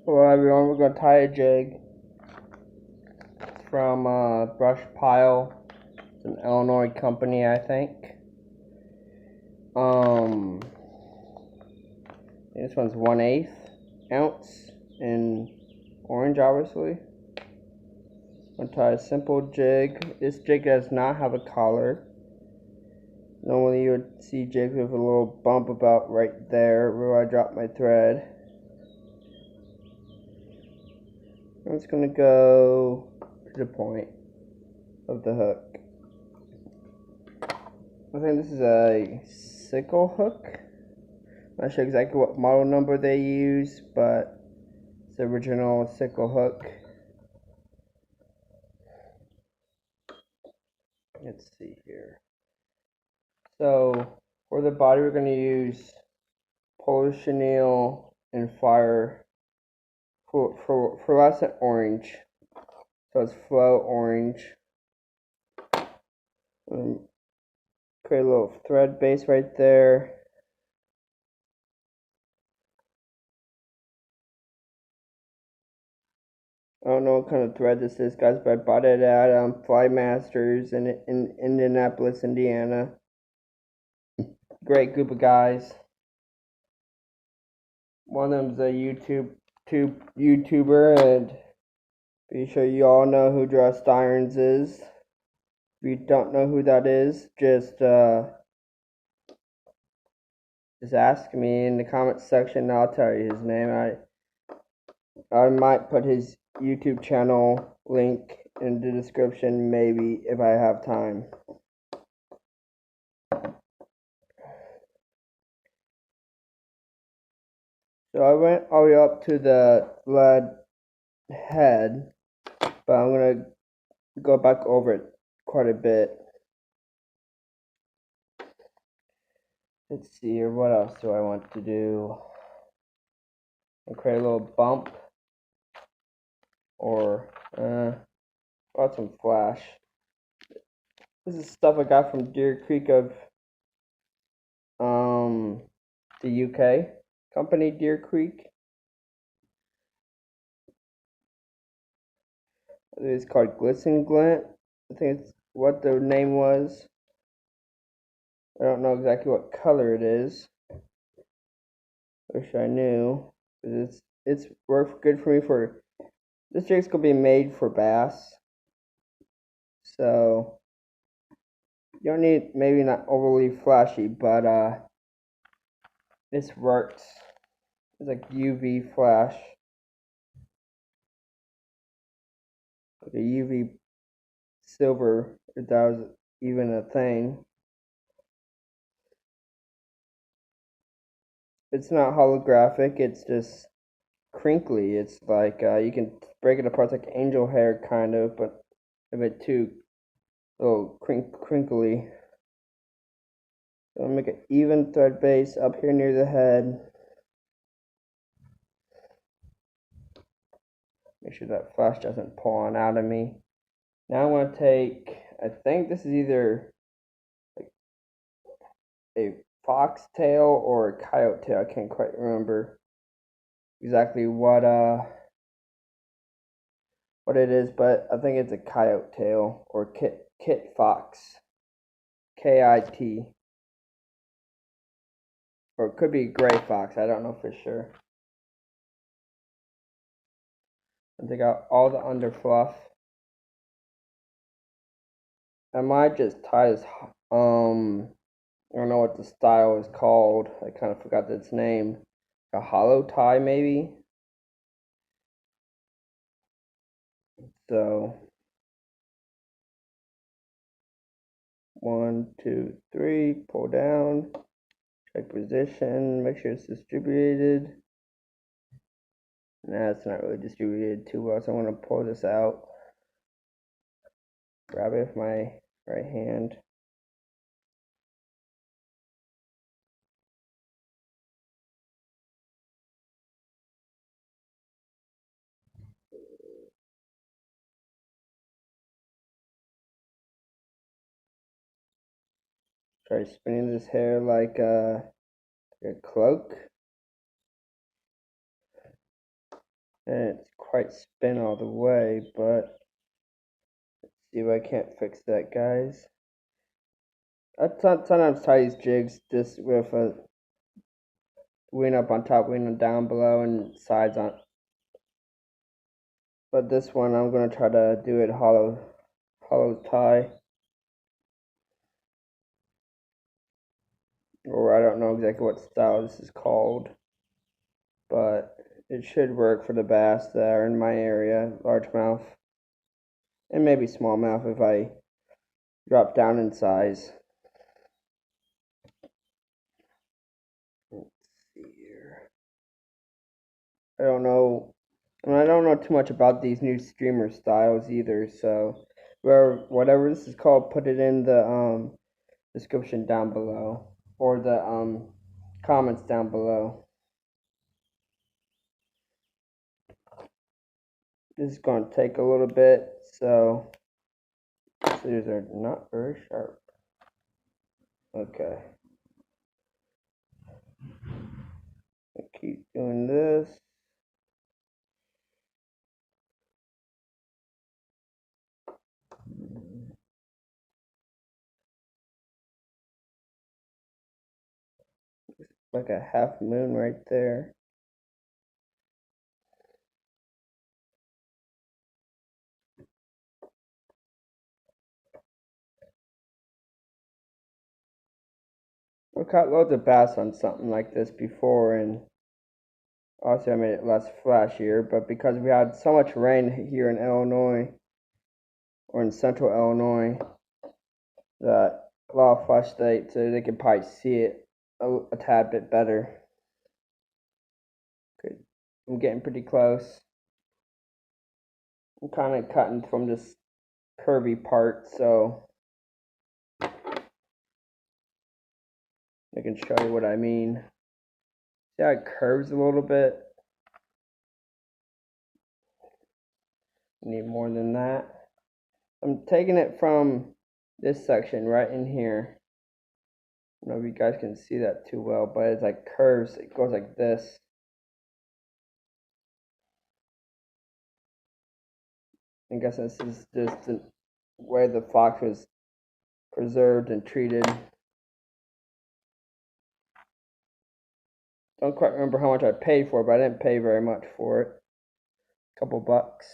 Hello everyone, we're going to tie a jig from Brush Pile. It's an Illinois company, I think. This one's 1/8 ounce in orange, obviously. I'm going to tie a simple jig. This jig does not have a collar. Normally you would see jigs with a little bump about right there where I dropped my thread. I'm just going to go to the point of the hook. I think this is a sickle hook. I'm not sure exactly what model number they use, but it's the original sickle hook. Let's see here. So for the body, we're going to use Polish chenille and fire fluorescent orange. So it's flow orange. Create a little thread base right there. I don't know what kind of thread this is, guys, but I bought it at Fly Masters in Indianapolis, Indiana. Great group of guys. One of them's a YouTuber, and be sure you all know who Dressed Irons is. If you don't know who that is, just ask me in the comments section, and I'll tell you his name. I might put his YouTube channel link in the description, maybe, if I have time. So I went all the way up to the lead head, but I'm going to go back over it quite a bit. Let's see here, what else do I want to do? I'll create a little bump, or got some flash. This is stuff I got from Deer Creek of the UK company, Deer Creek. It's called Glisten Glint. I think it's what the name was. I don't know exactly what color it is. Wish I knew. It's worked good for me for. This jig's gonna be made for bass, so you don't need, maybe not overly flashy, but this works. It's like UV flash, like a UV silver, if that was even a thing. It's not holographic, it's just crinkly. It's like you can break it apart, it's like angel hair kind of, but a bit too little crinkly. So I'll make an even thread base up here near the head. Make sure that flash doesn't pull on out of me. Now I'm going to take, I think this is either like a foxtail or a coyote tail. I can't quite remember exactly what it is, but I think it's a coyote tail or kit fox, KIT, or it could be gray fox. I don't know for sure. And take out all the under fluff. I might just tie this. I don't know what the style is called. I kind of forgot its name. A hollow tie, maybe. So 1, 2, 3, pull down, check position, make sure it's distributed. Nah, it's not really distributed too well, so I'm going to pull this out, grab it with my right hand. Try spinning this hair like a cloak. and it's quite spin all the way, but let's see if I can't fix that, guys. I sometimes tie these jigs just with a wing up on top, wing down below, and sides on. But this one, I'm gonna try to do it hollow tie, or I don't know exactly what style this is called, but it should work for the bass that are in my area, largemouth, and maybe smallmouth if I drop down in size. Let's see here. I don't know. I don't know too much about these new streamer styles either. So, whatever this is called, put it in the description down below, or the comments down below. This is going to take a little bit, so these are not very sharp. Okay. I keep doing this. Like a half moon right there. I caught loads of bass on something like this before, and obviously I made it less flashier, but because we had so much rain here in Illinois, or in central Illinois, that a lot of flash states, so they can probably see it a tad bit better. Okay, I'm getting pretty close. I'm kind of cutting from this curvy part, so I can show you what I mean. See how it curves a little bit? Need more than that. I'm taking it from this section right in here. I don't know if you guys can see that too well, but it's like curves. It goes like this. I guess this is just the way the fox was preserved and treated. Don't quite remember how much I paid for it, but I didn't pay very much for it. A couple bucks.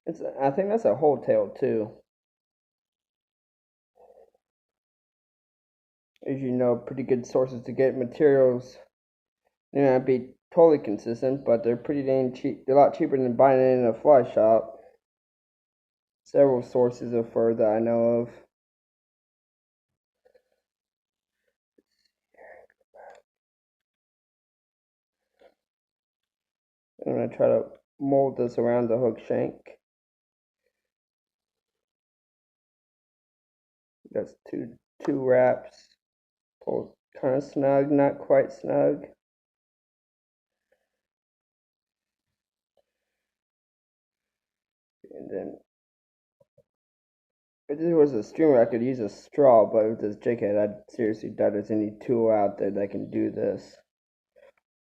I think that's a whole tail too. As you know, pretty good sources to get materials. They may not be totally consistent, but they're pretty dang cheap. They're a lot cheaper than buying it in a fly shop. Several sources of fur that I know of. I'm going to try to mold this around the hook shank. That's two wraps. Pull kind of snug, not quite snug. And then if this was a streamer, I could use a straw, but with this jig head, I seriously doubt there's any tool out there that can do this.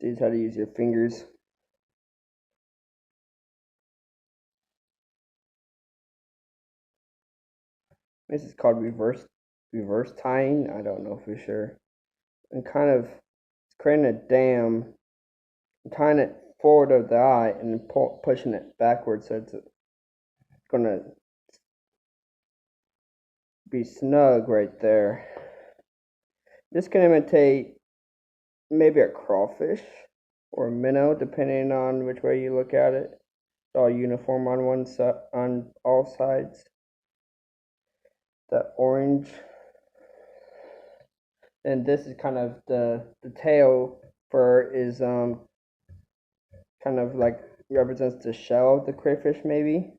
Teach how to use your fingers. This is called reverse tying. I don't know for sure. And kind of creating a dam, tying it forward of the eye, and then pushing it backwards, so it's gonna be snug right there. This can imitate maybe a crawfish or a minnow, depending on which way you look at it. It's all uniform on one side, on all sides. That orange, and this is kind of the tail fur is kind of like represents the shell of the crayfish maybe.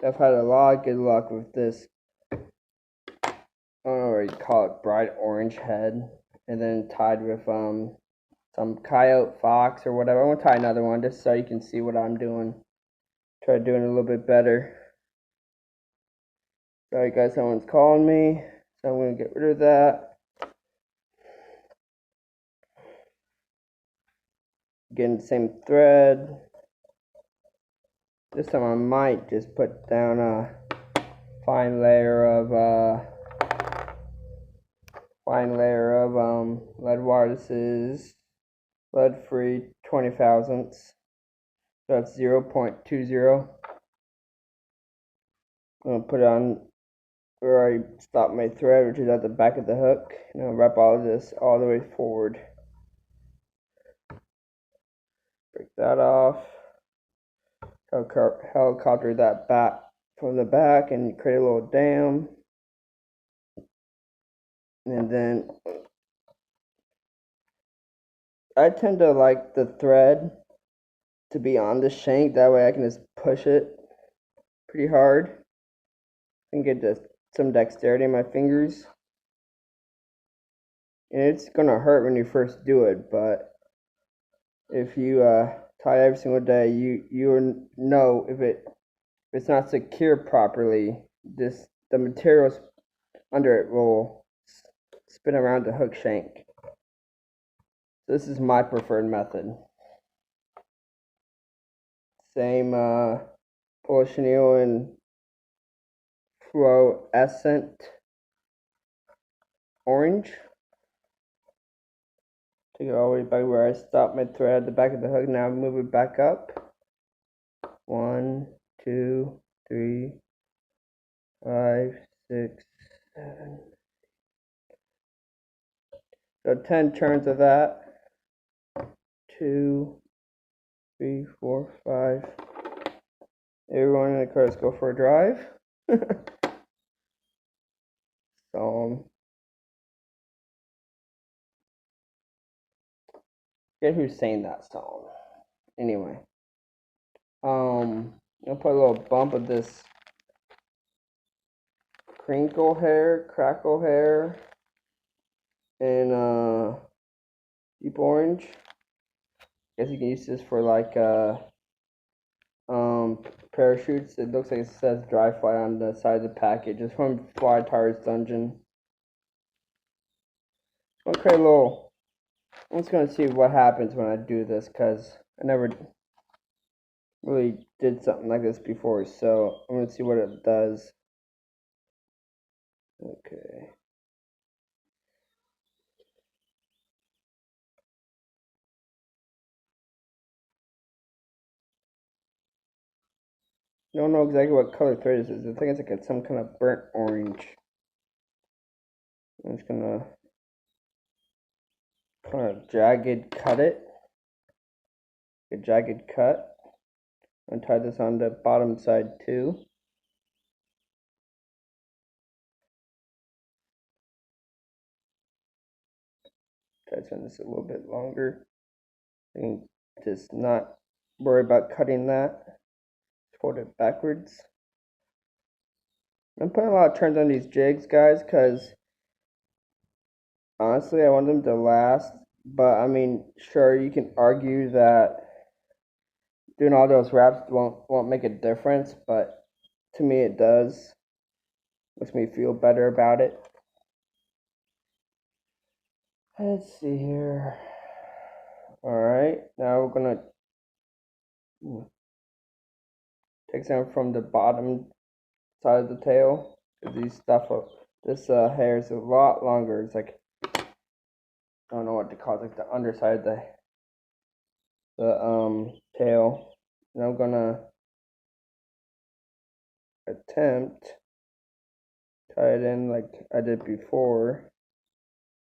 I've had a lot of good luck with this. I don't know what you call it, bright orange head, and then tied with some coyote, fox, or whatever. I'm gonna tie another one just so you can see what I'm doing. Try doing it a little bit better. Sorry guys, someone's calling me, so I'm gonna get rid of that. Again, same thread. This time I might just put down a fine layer of lead wire. This is lead free 20 thousandths. So that's 0.20. I'm gonna put it on where I stopped my thread, which is at the back of the hook, and I'll wrap all of this all the way forward. Break that off. Helicopter that back from the back and create a little dam. And then I tend to like the thread to be on the shank, that way I can just push it pretty hard and get just some dexterity in my fingers. And it's gonna hurt when you first do it, but if you tie every single day, you know if it's not secure properly, the materials under it will spin around the hook shank. This is my preferred method. Same chenille and fluorescent orange. Take it all the way back where I stopped my thread at the back of the hook. Now move it back up. 1, 2, 3, 5, 6, 7. So 10 turns of that. 2, 3, 4, 5. Everyone in the car, let's go for a drive. So, forget who's saying that song. Anyway, I'll put a little bump of this crackle hair, and deep orange. I guess you can use this for like parachutes. It looks like it says dry fly on the side of the package. It's from Fly Tires Dungeon. I'm gonna create a little. I'm just gonna see what happens when I do this, because I never really did something like this before, so I'm gonna see what it does. Okay. I don't know exactly what color thread this is. I think it's like some kind of burnt orange. I'm just gonna kind of jagged cut it. A jagged cut. And tie this on the bottom side too. Try to turn this a little bit longer. And just not worry about cutting that. Fold it backwards. I'm putting a lot of turns on these jigs, guys, because honestly I want them to last. But I mean, sure, you can argue that doing all those wraps won't make a difference, but to me it does. Makes me feel better about it. Let's see here. Alright, now we're gonna take some from the bottom side of the tail. This hair is a lot longer. It's like, I don't know what to call it, like the underside of the tail. And I'm gonna attempt tie it in like I did before,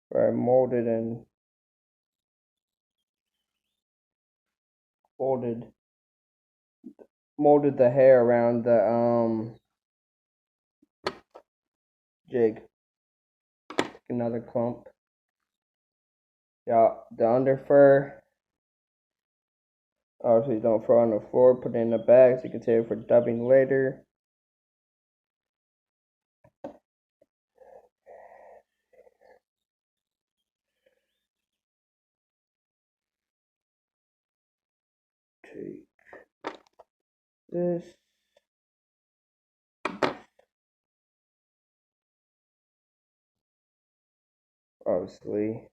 where I molded the hair around the jig. Take another clump. Yeah, the under fur. Obviously, don't throw on the floor. Put it in a bag so you can save it for dubbing later. Take this. Obviously,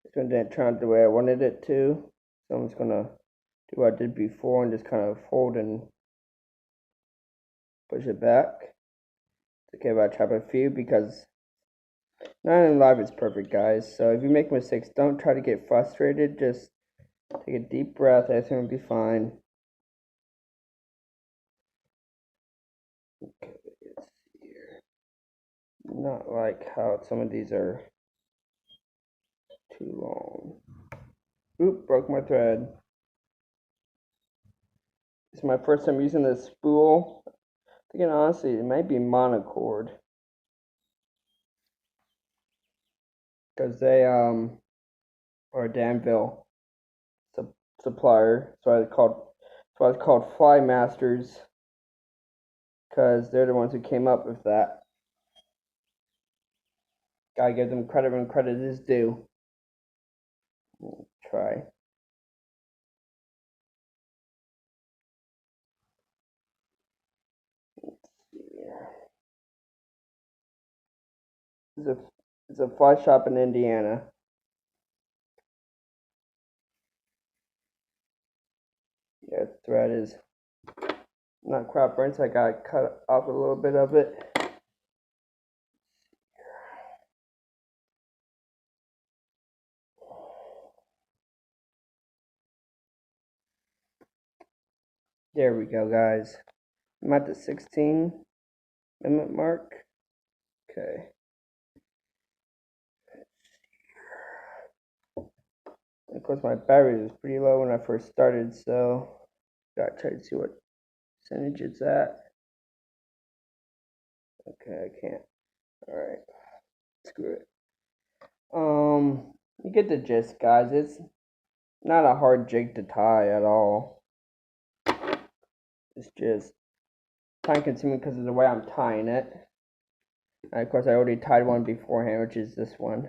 this one didn't turn out the way I wanted it to, So I'm just gonna do what I did before and just kind of fold and push it back. It's okay if I trap a few because not in life is perfect, guys. So if you make mistakes, don't try to get frustrated. Just take a deep breath. Everything will be fine. Okay, let's see here. Not like how some of these are too long. Oop, broke my thread. This is my first time using this spool. Thinking honestly, it might be monocord. Because they are a Danville supplier. So it's called Fly Masters. Because they're the ones who came up with that. Gotta give them credit when credit is due. Try. It's a fly shop in Indiana. Yeah, thread is not quite burnt, so I gotta cut off a little bit of it. There we go, guys. I'm at the 16-minute mark. Okay. Of course, my battery was pretty low when I first started, so gotta try to see what percentage it's at. Okay, I can't. Alright. Screw it. You get the gist, guys. It's not a hard jig to tie at all. It's just time consuming because of the way I'm tying it. And of course, I already tied one beforehand, which is this one.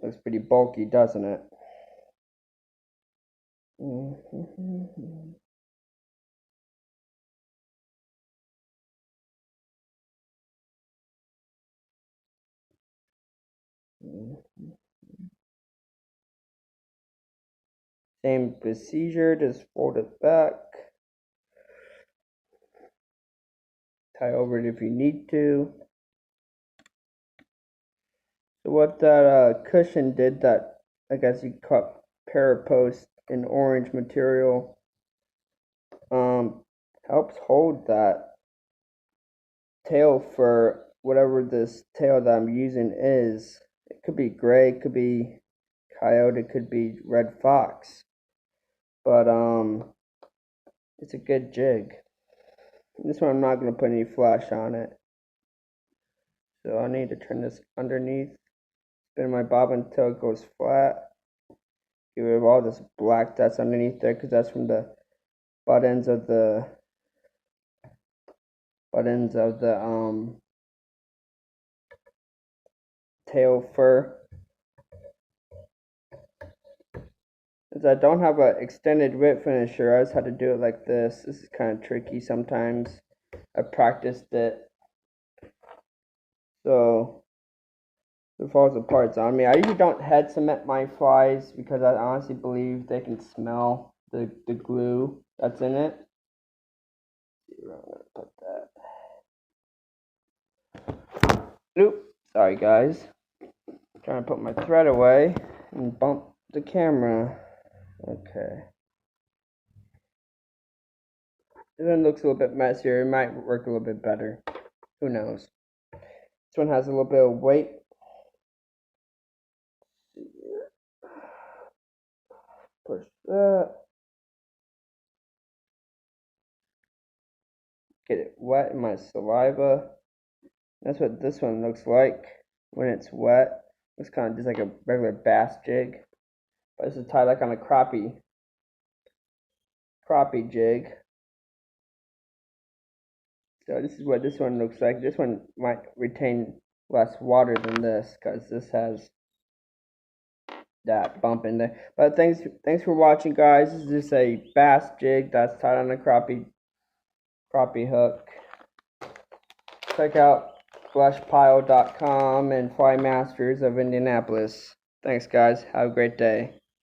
Looks pretty bulky, doesn't it? Same procedure, just fold it back. Tie over it if you need to. So what that cushion did, that I guess you cut parapost in orange material, helps hold that tail for whatever this tail that I'm using is. It could be gray, it could be coyote, it could be red fox, but it's a good jig. This one I'm not going to put any flash on it, so I need to turn this underneath, spin my bobbin until it goes flat, get rid of all this black that's underneath there because that's from the butt ends of the tail fur. Since I don't have an extended whip finisher, I just had to do it like this. This is kind of tricky sometimes. I practiced it, so it falls apart on me. I usually don't head cement my flies because I honestly believe they can smell the glue that's in it. I'm gonna put that. Oop, sorry guys. Trying to put my thread away and bump the camera. Okay. This one looks a little bit messier. It might work a little bit better. Who knows? This one has a little bit of weight. Push that. Get it wet in my saliva. That's what this one looks like when it's wet. It's kind of just like a regular bass jig. But this is tied like on a crappie jig. So this is what this one looks like. This one might retain less water than this because this has that bump in there. But thanks for watching, guys. This is just a bass jig that's tied on a crappie hook. Check out fleshpile.com and Fly Masters of Indianapolis. Thanks, guys. Have a great day.